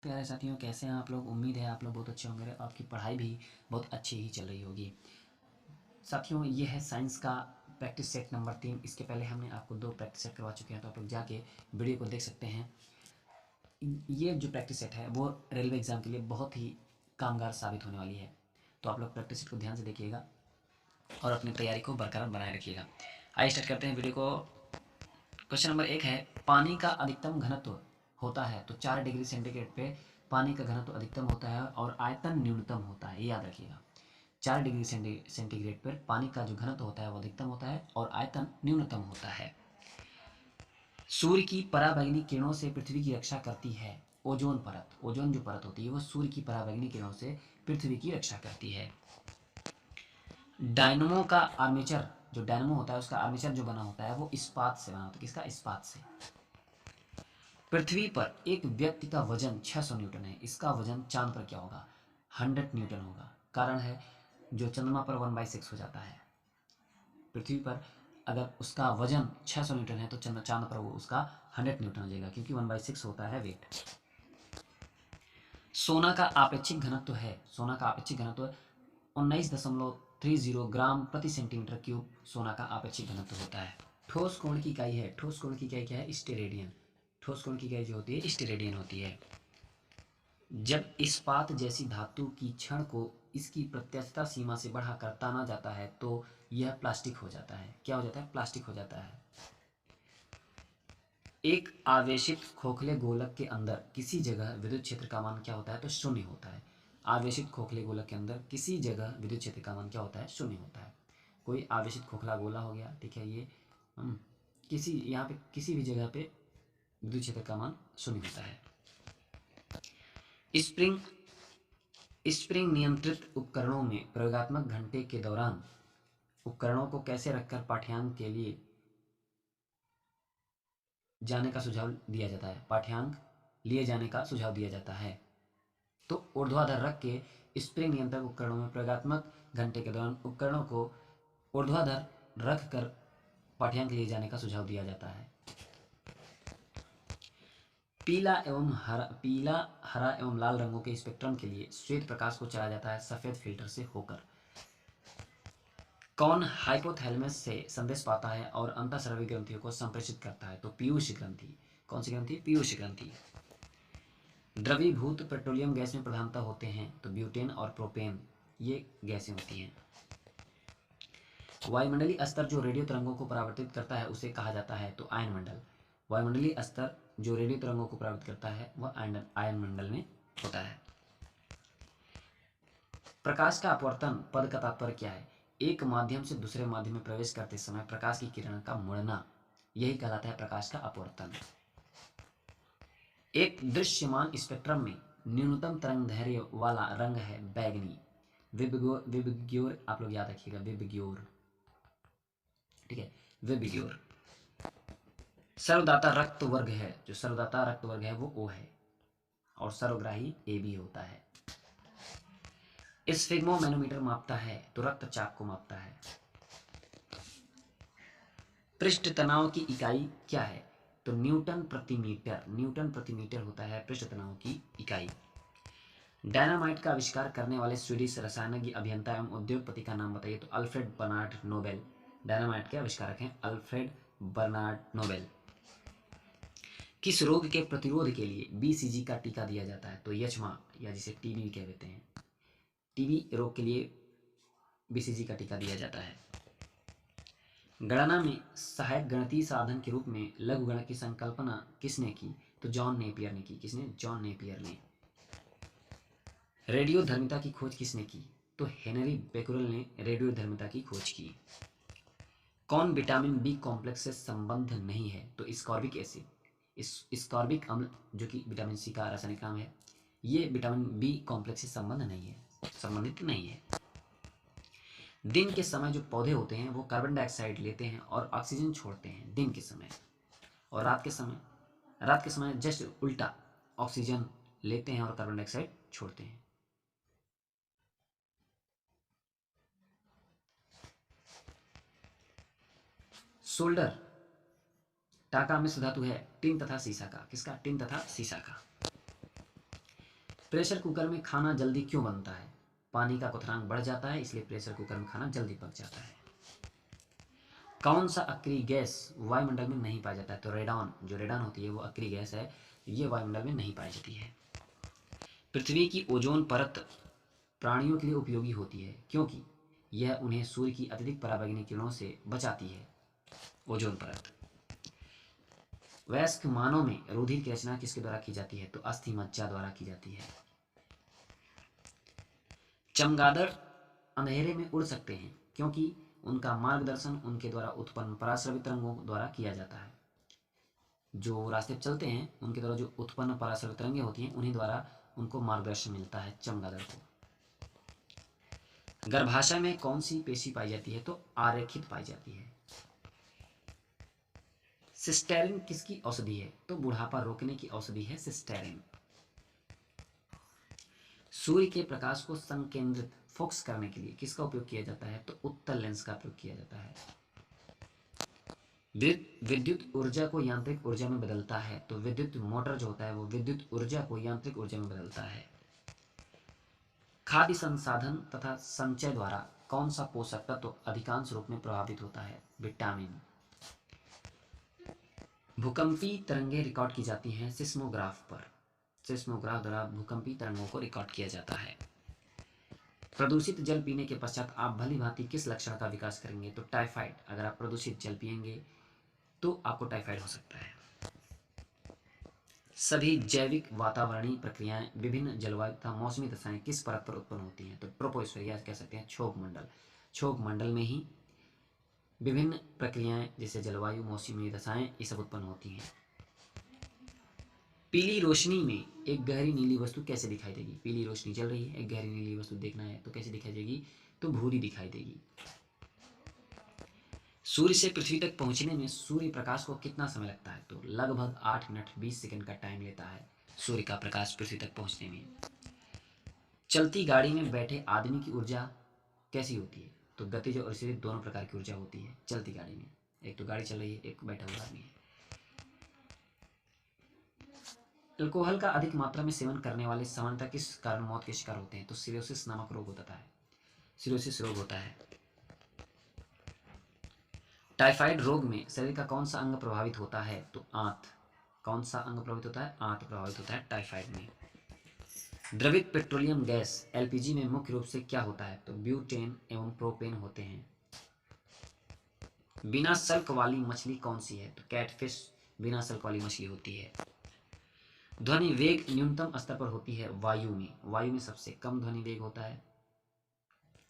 प्यारे साथियों, कैसे हैं आप लोग। उम्मीद है आप लोग बहुत अच्छे होंगे, आपकी पढ़ाई भी बहुत अच्छी ही चल रही होगी। साथियों, ये है साइंस का प्रैक्टिस सेट नंबर 3। इसके पहले हमने आपको 2 प्रैक्टिस सेट करवा चुके हैं, तो आप लोग जाके वीडियो को देख सकते हैं। ये जो प्रैक्टिस सेट है वो रेलवे एग्ज़ाम के लिए बहुत ही कामगार साबित होने वाली है। तो आप लोग प्रैक्टिस सेट को ध्यान से देखिएगा और अपनी तैयारी को बरकरार बनाए रखिएगा। आइए स्टार्ट करते हैं वीडियो को। क्वेश्चन नंबर 1 है, पानी का अधिकतम घनत्व होता है तो 4 डिग्री सेंटीग्रेड पे पानी का घनत्व अधिकतम होता है और आयतन न्यूनतम होता है। ये याद रखिएगा, 4 डिग्री सेंटीग्रेड पर पानी का जो घनत्व होता है वो अधिकतम होता है और आयतन न्यूनतम होता है। सूर्य की पराबैंगनी किरणों से पृथ्वी की रक्षा करती है ओजोन परत। ओजोन जो परत होती है वो सूर्य की पराबैंगनी किरणों से पृथ्वी की रक्षा करती है। डायनमो का आर्मेचर, जो डायनमो होता है उसका आर्मेचर जो बना होता है वो इस्पात से बना होता है। किसका? इस्पात से। पृथ्वी पर एक व्यक्ति का वजन 600 न्यूटन है, इसका वजन चांद पर क्या होगा? 100 न्यूटन होगा। कारण है जो चंद्रमा पर 1/6 हो जाता है, पृथ्वी पर अगर उसका वजन 600 न्यूटन है तो चांद पर वो उसका 100 न्यूटन हो जाएगा, क्योंकि 1/6 होता है वेट। सोना का आपेक्षिक घनत्व है, सोना का आपेक्षिक घनत्व 19.30 ग्राम प्रति सेंटीमीटर क्यूब सोना का आपेक्षिक घनत्व होता है। ठोस कोण की इकाई है, ठोस कोण की इकाई क्या है? स्टेरेडियन। ठोस कोण की इकाई जो होती है स्टेरेडियन होती है। जब इस्पात जैसी धातु की क्षण को इसकी प्रत्यक्षता सीमा से बढ़ाकर ताना जाता है तो यह प्लास्टिक हो जाता है। क्या हो जाता है? प्लास्टिक हो जाता है। एक आवेशित खोखले गोलक के अंदर किसी जगह विद्युत क्षेत्र का मान क्या होता है? तो शून्य होता है। आवेशित खोखले गोलक के अंदर किसी जगह विद्युत क्षेत्र का मान क्या होता है? शून्य होता है। कोई आवेशित खोखला गोला हो गया, ठीक है, ये किसी यहाँ पे किसी भी जगह पे विद्युत क्षेत्र का मान शून्य होता है। स्प्रिंग स्प्रिंग नियंत्रित उपकरणों में प्रयोगात्मक घंटे के दौरान उपकरणों को कैसे रखकर पाठ्यांक के लिए जाने का सुझाव दिया जाता है? पाठ्यांक लिए जाने का सुझाव दिया जाता है। तो ऊर्ध्वाधर रख के स्प्रिंग नियंत्रक उपकरणों में प्रयोगात्मक घंटे के दौरान उपकरणों को ऊर्ध्वाधर रख कर पाठ्यांक लिए जाने का सुझाव दिया जाता है। पीला, हरा एवं लाल रंगों के स्पेक्ट्रम के लिए श्वेत प्रकाश को चलाया जाता है सफेद फिल्टर से होकर। कौन हाइपोथैलेमस से संदेश पाता है और अंतःस्रावी ग्रंथियों को संप्रेषित करता है? तो पीयूष ग्रंथि। कौन सी ग्रंथि? पीयूष ग्रंथि। द्रवीभूत पेट्रोलियम गैस में प्रधानता होते हैं तो ब्यूटेन और प्रोपेन, ये गैसें होती हैं। वायुमंडलीय स्तर जो रेडियो तरंगों को परावर्तित करता है उसे कहा जाता है तो आयन मंडल। वायुमंडलीय स्तर जो रेडियो तरंगों को परावर्तित करता है वह आयन मंडल में होता है। प्रकाश का अपवर्तन पद का तात्पर्य क्या है? एक माध्यम से दूसरे माध्यम में प्रवेश करते समय प्रकाश की किरण का मुड़ना, यही कहलाता है प्रकाश का अपवर्तन। एक दृश्यमान स्पेक्ट्रम में न्यूनतम तरंगदैर्घ्य वाला रंग है बैगनी। विबग्योर, आप लोग याद रखिएगा, विबग्योर, ठीक है, विबग्योर। सर्वदाता रक्त वर्ग है, जो सर्वदाता रक्त वर्ग है वो ओ है और सर्वग्राही ए बी होता है। स्फिग्मोमैनोमीटर मापता है तो रक्तचाप को मापता है। पृष्ठ तनाव की इकाई क्या है? तो न्यूटन प्रति मीटर। न्यूटन प्रति मीटर होता है पृष्ठ तनाव की इकाई। डायनामाइट का आविष्कार करने वाले स्वीडिश रसायनज्ञ, अभियंता एवं उद्योगपति का नाम बताइए? तो अल्फ्रेड बर्नार्ड नोबेल डायनामाइट के आविष्कारक हैं, अल्फ्रेड बर्नार्ड नोबेल। किस रोग के प्रतिरोध के लिए बीसीजी का टीका दिया जाता है? तो यक्ष्मा, या जिसे टीबी कहते हैं, टीबी रोग के लिए बीसीजी का टीका दिया जाता है। गणना में सहायक गणितीय साधन के रूप में लघुगणक की संकल्पना किसने की? तो जॉन नेपियर ने की। किसने? जॉन नेपियर ने। रेडियोधर्मिता की खोज किसने की? तो हेनरी बेकुरल ने रेडियोधर्मिता की खोज की। कौन विटामिन बी कॉम्प्लेक्स से संबंध नहीं है? तो स्कॉर्बिक एसिड। स्कॉर्बिक अम्ल जो कि विटामिन सी का रासायनिक नाम है, ये विटामिन बी कॉम्प्लेक्स से संबंधित नहीं है। दिन के समय जो पौधे होते हैं वो कार्बन डाइऑक्साइड लेते हैं और ऑक्सीजन छोड़ते हैं दिन के समय, और रात के समय जस्ट उल्टा, ऑक्सीजन लेते हैं और कार्बन डाइऑक्साइड छोड़ते हैं। सोल्डर टाका मिश्र धातु है टिन तथा सीसा का। किसका? टिन तथा सीसा का। प्रेशर कुकर में खाना जल्दी क्यों बनता है? पानी का क्वथनांक बढ़ जाता है, इसलिए प्रेशर कुकर में खाना जल्दी पक जाता है। कौन सा अक्रिय गैस वायुमंडल में नहीं पाया जाता है? तो रेडॉन, जो रेडॉन होती है वो अक्रिय गैस है, ये वायुमंडल में नहीं पाई जाती है। पृथ्वी की ओजोन परत प्राणियों के लिए उपयोगी होती है क्योंकि यह उन्हें सूर्य की अत्यधिक पराबैंगनी किरणों से बचाती है। ओजोन परत। वयस्क मानव में रुधिर की रचना किसके द्वारा की जाती है? तो अस्थि मज्जा द्वारा की जाती है। चमगादड़ अंधेरे में उड़ सकते हैं क्योंकि उनका मार्गदर्शन उनके द्वारा उत्पन्न पराश्रवित रंगों द्वारा किया जाता है। जो रास्ते पर चलते हैं उनके द्वारा जो उत्पन्न पराश्रवित रंगें होती हैं उन्हीं द्वारा उनको मार्गदर्शन मिलता है चमगादड़ को। गर्भाशय में कौन सी पेशी पाई जाती है? तो आरेखित पाई जाती है। सिस्टेरिन किसकी औषधि है? तो बुढ़ापा रोकने की औषधि है सिस्टेरिन। सूर्य के प्रकाश को संकेंद्रित फोकस करने के लिए किसका उपयोग किया जाता है? तो उत्तल लेंस का उपयोग किया जाता है। विद्युत ऊर्जा को यांत्रिक ऊर्जा में बदलता है, तो विद्युत मोटर जो होता है वो विद्युत ऊर्जा को यांत्रिक ऊर्जा में बदलता है। खाद्य संसाधन तथा संचय द्वारा कौन सा पोषक तत्व तो अधिकांश रूप में प्रभावित होता है? विटामिन। भूकंपी तरंगें रिकॉर्ड की जाती हैं सिस्मोग्राफ पर। सिस्मोग्राफ द्वारा भूकंपी तरंगों को रिकॉर्ड किया जाता है। प्रदूषित जल पीने के पश्चात आप भली भांति किस लक्षण का विकास करेंगे? तो टाइफाइड। अगर आप प्रदूषित जल पिएंगे तो आपको टाइफाइड हो सकता है। सभी जैविक वातावरणीय प्रक्रियाएं विभिन्न जलवायु तथा मौसमी दशाएं किस परत पर उत्पन्न होती हैं? तो ट्रोपोस्फेयर, या कह सकते हैं क्षोभ मंडल। क्षोभ मंडल में ही विभिन्न प्रक्रियाएं जैसे जलवायु, मौसमी दशाएं ये सब उत्पन्न होती हैं। पीली रोशनी में एक गहरी नीली वस्तु कैसे दिखाई देगी? पीली रोशनी चल रही है, एक गहरी नीली वस्तु देखना है तो कैसे दिखाई देगी? तो भूरी दिखाई देगी। सूर्य से पृथ्वी तक पहुंचने में सूर्य प्रकाश को कितना समय लगता है? तो लगभग 8 मिनट 20 सेकंड का टाइम लेता है सूर्य का प्रकाश पृथ्वी तक पहुंचने में। चलती गाड़ी में बैठे आदमी की ऊर्जा कैसी होती है? तो गतिज और स्थिर दोनों प्रकार की ऊर्जा होती है चलती गाड़ी में। एक तो गाड़ी चल रही है, एक बैठा हुआ आदमी है। अल्कोहल का अधिक मात्रा में सेवन करने वाले सामान्यतः किस कारण मौत के शिकार होते हैं? तो सिरोसिस नामक रोग होता है, सिरोसिस रोग होता है। टाइफाइड रोग में शरीर का कौन सा अंग प्रभावित होता है? तो आंत। कौन सा अंग प्रभावित होता है? आंत प्रभावित होता है टाइफाइड में। द्रवित पेट्रोलियम गैस एलपीजी में मुख्य रूप से क्या होता है? तो ब्यूटेन एवं प्रोपेन होते हैं। बिना सल्क वाली मछली कौन सी है? तो कैटफिश बिना सल्क वाली मछली होती है। ध्वनि वेग न्यूनतम स्तर पर होती है वायु में। वायु में सबसे कम ध्वनि वेग होता है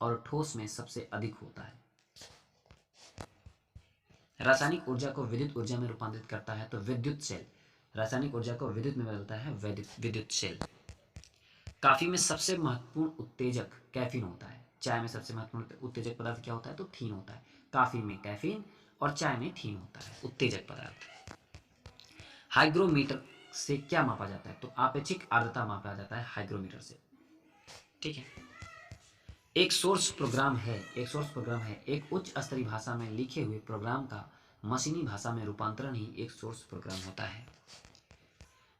और ठोस में सबसे अधिक होता है। रासायनिक ऊर्जा को विद्युत ऊर्जा में रूपांतरित करता है तो विद्युत सेल। रासायनिक ऊर्जा को विद्युत में बदलता है विद्युत सेल। कॉफी में सबसे महत्वपूर्ण उत्तेजक कैफीन होता है। चाय में सबसे महत्वपूर्ण उत्तेजक पदार्थ क्या होता है? तो थीन होता है। कॉफी में कैफीन और चाय में थीन होता है उत्तेजक पदार्थ। हाइग्रोमीटर से क्या मापा जाता है? तो आपेक्षिक आर्द्रता मापा जाता है हाइग्रोमीटर से। ठीक है। एक सोर्स प्रोग्राम है एक उच्च स्तरीय भाषा में लिखे हुए प्रोग्राम का मशीनी भाषा में रूपांतरण ही एक सोर्स प्रोग्राम होता है।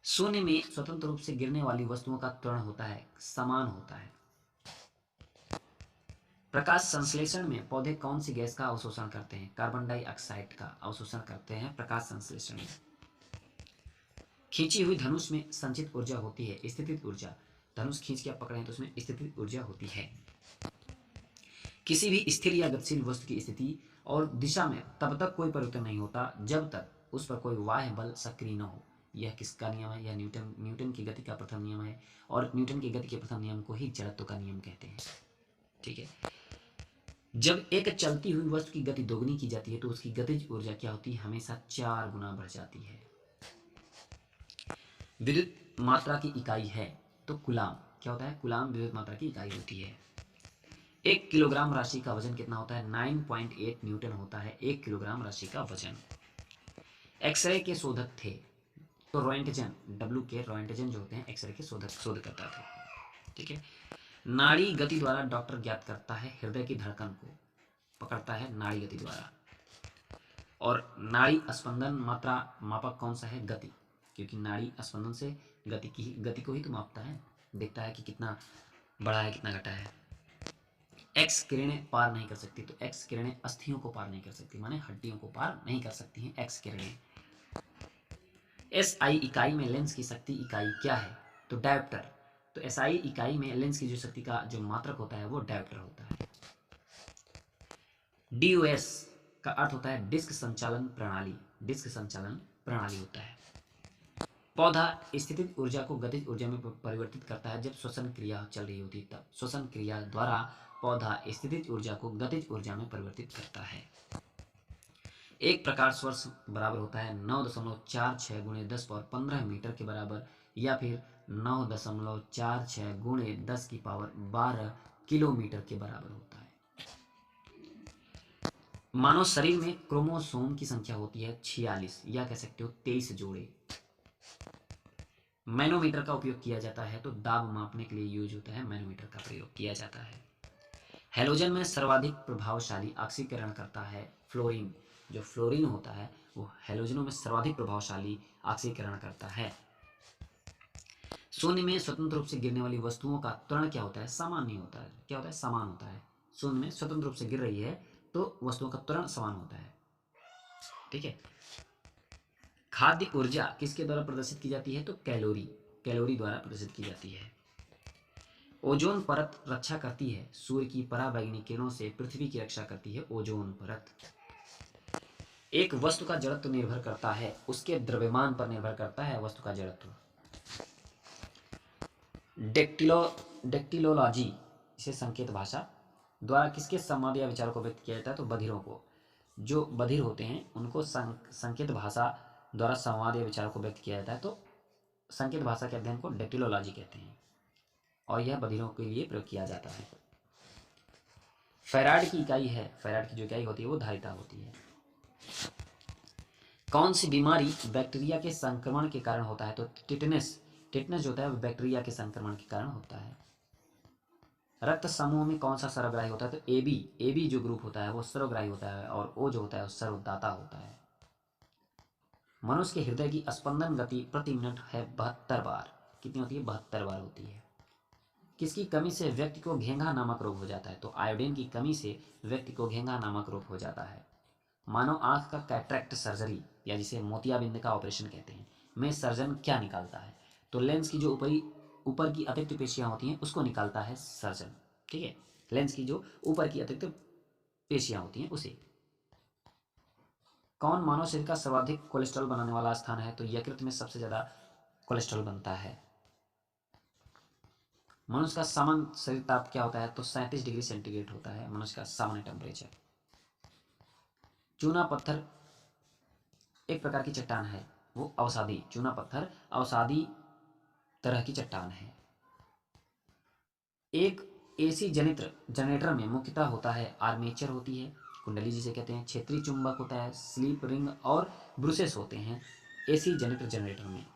शून्य में स्वतंत्र रूप से गिरने वाली वस्तुओं का त्वरण होता है, समान होता है। प्रकाश संश्लेषण में पौधे कौन सी गैस का अवशोषण करते हैं? कार्बन डाइऑक्साइड का अवशोषण करते हैं प्रकाश संश्लेषण में। खींची हुई धनुष में संचित ऊर्जा होती है स्थितिज ऊर्जा। धनुष खींच के आप पकड़े तो उसमें स्थितिज ऊर्जा होती है। किसी भी स्थिर या गतिशील वस्तु की स्थिति और दिशा में तब तक कोई परिवर्तन नहीं होता जब तक उस पर कोई बाह्य बल सक्रिय न हो। यह किसका नियम है? यह न्यूटन की गति का प्रथम नियम है और न्यूटन की गति के प्रथम नियम को ही जड़त्व का नियम कहते हैं। ठीक है। जब एक चलती हुई वस्तु की गति दोगुनी की जाती है तो उसकी गतिज ऊर्जा क्या होती है? हमेशा 4 गुना बढ़ जाती है। विद्युत मात्रा की इकाई है तो कूलाम। क्या होता है? कूलाम विद्युत मात्रा की इकाई होती है। 1 किलोग्राम राशि का वजन कितना होता है? 9.8 न्यूटन होता है 1 किलोग्राम राशि का वजन। एक्सरे के शोधक थे तो रोएंटजन, डब्ल्यू के रोएंटजन जो होते हैं एक्सरे के शोधकर्ता थे। ठीक है। नाड़ी गति द्वारा डॉक्टर ज्ञात करता है हृदय की धड़कन को, पकड़ता है नाड़ी गति द्वारा। और नाड़ी स्पंदन मात्रा मापक कौन सा है? गति, क्योंकि नाड़ी स्पंदन से गति को ही तो मापता है, देखता है कि कितना बड़ा है, कितना घटा है। एक्स किरणें पार नहीं कर सकती, तो एक्स किरणें अस्थियों को पार नहीं कर सकती, माने हड्डियों को पार नहीं कर सकती हैं एक्स किरणें। एस आई इकाई में लेंस की शक्ति इकाई क्या है, तो डायोप्टर। तो एस आई इकाई में लेंस की जो शक्ति का जो मात्रक होता है वो डायोप्टर होता है। DOS का अर्थ होता है डिस्क संचालन प्रणाली, डिस्क संचालन प्रणाली होता है। पौधा स्थितिज ऊर्जा को गतिज ऊर्जा में परिवर्तित करता है जब श्वसन क्रिया चल रही होती है, तब श्वसन क्रिया द्वारा पौधा स्थितिज ऊर्जा को गतिज ऊर्जा में परिवर्तित करता है। एक प्रकाश वर्ष बराबर होता है 9.46 गुणे 10 पावर 15 मीटर के बराबर, या फिर 9.46 गुणे 10 की पावर 12 किलोमीटर के बराबर होता है। मानव शरीर में क्रोमोसोम की संख्या होती है 46, या कह सकते हो 23 जोड़े। मैनोमीटर का उपयोग किया जाता है, तो दाब मापने के लिए यूज होता है, मैनोमीटर का प्रयोग किया जाता है। हैलोजन में सर्वाधिक प्रभावशाली ऑक्सीकरण करता है फ्लोरीन। जो फ्लोरीन होता है वो हैलोजनों में सर्वाधिक प्रभावशाली ऑक्सीकरण करता है। शून्य में स्वतंत्र रूप से गिरने वाली वस्तुओं का त्वरण क्या होता है, समान नहीं होता है। क्या होता है, समान होता है। शून्य में स्वतंत्र रूप से गिर रही है तो वस्तुओं का त्वरण समान होता है। ठीक है। खाद्य ऊर्जा किसके द्वारा प्रदर्शित की जाती है, तो कैलोरी, कैलोरी द्वारा प्रदर्शित की जाती है। ओजोन परत रक्षा करती है सूर्य की पराबैंगनी किरणों से, पृथ्वी की रक्षा करती है ओजोन परत। एक वस्तु का जड़त्व निर्भर करता है उसके द्रव्यमान पर निर्भर करता है वस्तु का जड़त्व। डेक्टिलोलॉजी इसे संकेत भाषा द्वारा किसके संवाद या विचारों को व्यक्त किया जाता है, तो बधिरों को। जो बधिर होते हैं उनको संकेत भाषा द्वारा संवाद या विचारों को व्यक्त किया जाता है, तो संकेत भाषा के अध्ययन को डेक्टिलोलॉजी कहते हैं, और यह बधिरों के लिए प्रयोग किया जाता है। फैराड की इकाई है, फैराड की जो इकाई होती है वो धारिता होती है। कौन सी बीमारी बैक्टीरिया के संक्रमण के कारण होता है, तो टिटनेस। टिटनेस जो होता है वो बैक्टीरिया के संक्रमण के कारण होता है। रक्त समूह में कौन सा सर्वग्राही होता है, तो AB, AB जो ग्रुप होता है वो सर्वग्राही होता है, और O जो होता है वो सर्वदाता होता है। मनुष्य के हृदय की स्पंदन गति प्रति मिनट है 72 बार। कितनी होती है, 72 बार होती है। किसकी कमी से व्यक्ति को घेंघा नामक रोग हो जाता है, तो आयोडीन की कमी से व्यक्ति को घेंघा नामक रोग हो जाता है। मानव आंख का कैटरेक्ट सर्जरी, या जिसे मोतियाबिंद का ऑपरेशन कहते हैं, में सर्जन क्या निकालता है, तो लेंस की जो ऊपर की अतिरिक्त पेशियां होती हैं उसको निकालता है सर्जन। ठीक है, लेंस की जो ऊपर की अतिरिक्त पेशियां होती हैं उसे। कौन मानव शरीर का सर्वाधिक कोलेस्ट्रॉल बनाने वाला स्थान है, तो यकृत में सबसे ज्यादा कोलेस्ट्रॉल बनता है। मनुष्य का सामान्य शरीर ताप क्या होता है, तो 37 डिग्री सेंटीग्रेड होता है मनुष्य का सामान्य टेम्परेचर। चूना पत्थर एक प्रकार की चट्टान है, वो अवसादी, चूना पत्थर अवसादी तरह की चट्टान है। एक AC जनरेटर में मुख्यतः होता है आर्मेचर होती है, कुंडली जिसे कहते हैं, क्षेत्रीय चुंबक होता है, स्लीप रिंग और ब्रूसेस होते हैं AC जनरेटर में।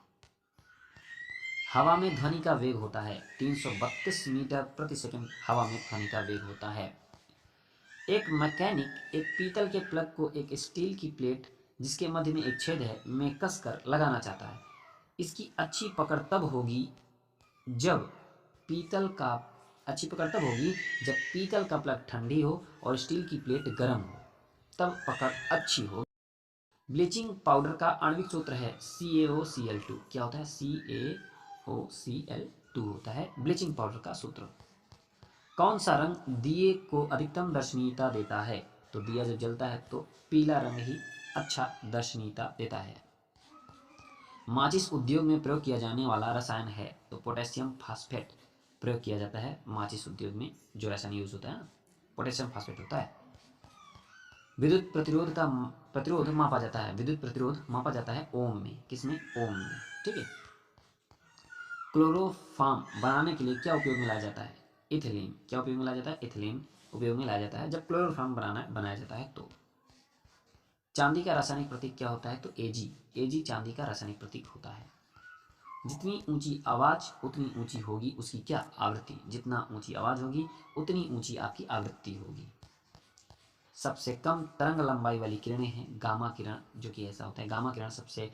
हवा में ध्वनि का वेग होता है 332 मीटर प्रति सेकंड, हवा में ध्वनि का वेग होता है। एक मैकेनिक एक पीतल के प्लग को एक स्टील की प्लेट जिसके मध्य में एक छेद है में कसकर लगाना चाहता है। इसकी अच्छी पकड़ तब होगी जब पीतल का प्लग ठंडी हो और स्टील की प्लेट गर्म हो, तब पकड़ अच्छी हो। ब्लीचिंग पाउडर का आणविक सूत्र है CaOCl2। क्या होता है, CaOCl2 होता है ब्लीचिंग पाउडर का सूत्र। कौन सा रंग दिए को अधिकतम दर्शनीयता देता है, तो दिया जब जलता है तो पीला रंग ही अच्छा दर्शनीयता देता है। माचिस उद्योग में प्रयोग किया जाने वाला रसायन है, तो पोटेशियम फास्फेट प्रयोग किया जाता है माचिस उद्योग में। जो रसायन यूज होता है ना, पोटेशियम फास्फेट होता है। विद्युत प्रतिरोध मापा जाता है, विद्युत प्रतिरोध मापा जाता है ओम में। किसमें, ओम में। ठीक है। क्लोरोफॉर्म बनाने के लिए क्या उपयोग में लाया जाता है, इथिलीन। क्या उपयोग में लाया जाता है, इथिलीन उपयोग में लाया जाता है जब क्लोरोफॉर्म बनाया जाता है तो। चांदी का रासायनिक प्रतीक क्या होता है, तो Ag चांदी का रासायनिक प्रतीक होता है। जितनी ऊंची आवाज उतनी ऊंची होगी उसकी क्या, आवृत्ति। जितना ऊंची आवाज होगी उतनी ऊंची आपकी आवृत्ति होगी। सबसे कम तरंग लंबाई वाली किरणें हैं गामा किरण, जो कि ऐसा होता है, गामा किरण सबसे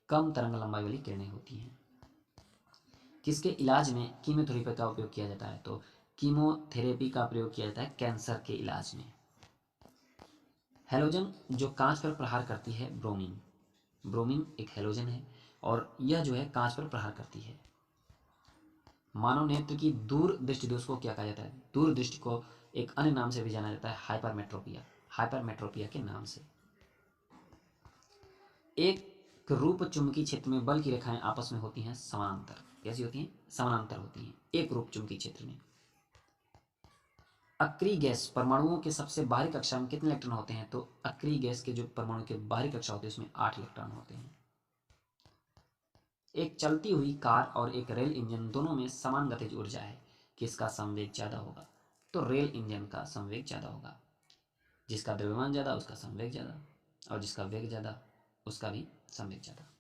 कम तरंग लंबाई वाली किरणें होती हैं। किसके इलाज में कीमोथेरेपी का उपयोग किया जाता है? तो कीमोथेरेपी का प्रयोग किया जाता है कैंसर के इलाज में। हैलोजन जो कांच पर प्रहार करती है, ब्रोमीन। ब्रोमीन एक हैलोजन है और यह जो है कांच पर प्रहार करती है। मानव नेत्र की दूर दृष्टि दोष को क्या कहा जाता है? दूर दृष्टि को एक अन्य नाम से भी जाना जाता है, हाइपरमेट्रोपिया। हाइपरमेट्रोपिया के नाम से। एक रूप चुंबकीय क्षेत्र में बल की रेखाएं आपस में होती हैं समानांतर। कैसी होती हैं? समानांतर होती हैं एक रूप चुंबकीय क्षेत्र में। अक्रिय गैस परमाणुओं के सबसे बाहरी कक्षा में कितने इलेक्ट्रॉन होते हैं? तो अक्रिय गैस के जो परमाणु के बाहरी कक्षा होती है उसमें 8 इलेक्ट्रॉन होते हैं। एक चलती हुई कार और एक रेल इंजन दोनों में समान गतिज ऊर्जा है, किसका संवेग ज्यादा होगा? तो रेल इंजन का संवेग ज्यादा होगा। जिसका द्रव्यमान ज्यादा उसका संवेग ज्यादा, और जिसका वेग ज्यादा उसका भी संवेग ज्यादा।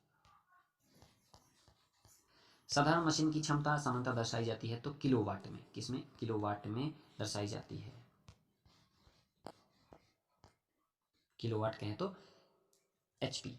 साधारण मशीन की क्षमता सामान्यतः दर्शाई जाती है तो किलोवाट में। किसमें? किलोवाट में दर्शाई जाती है। किलोवाट कहें तो एचपी।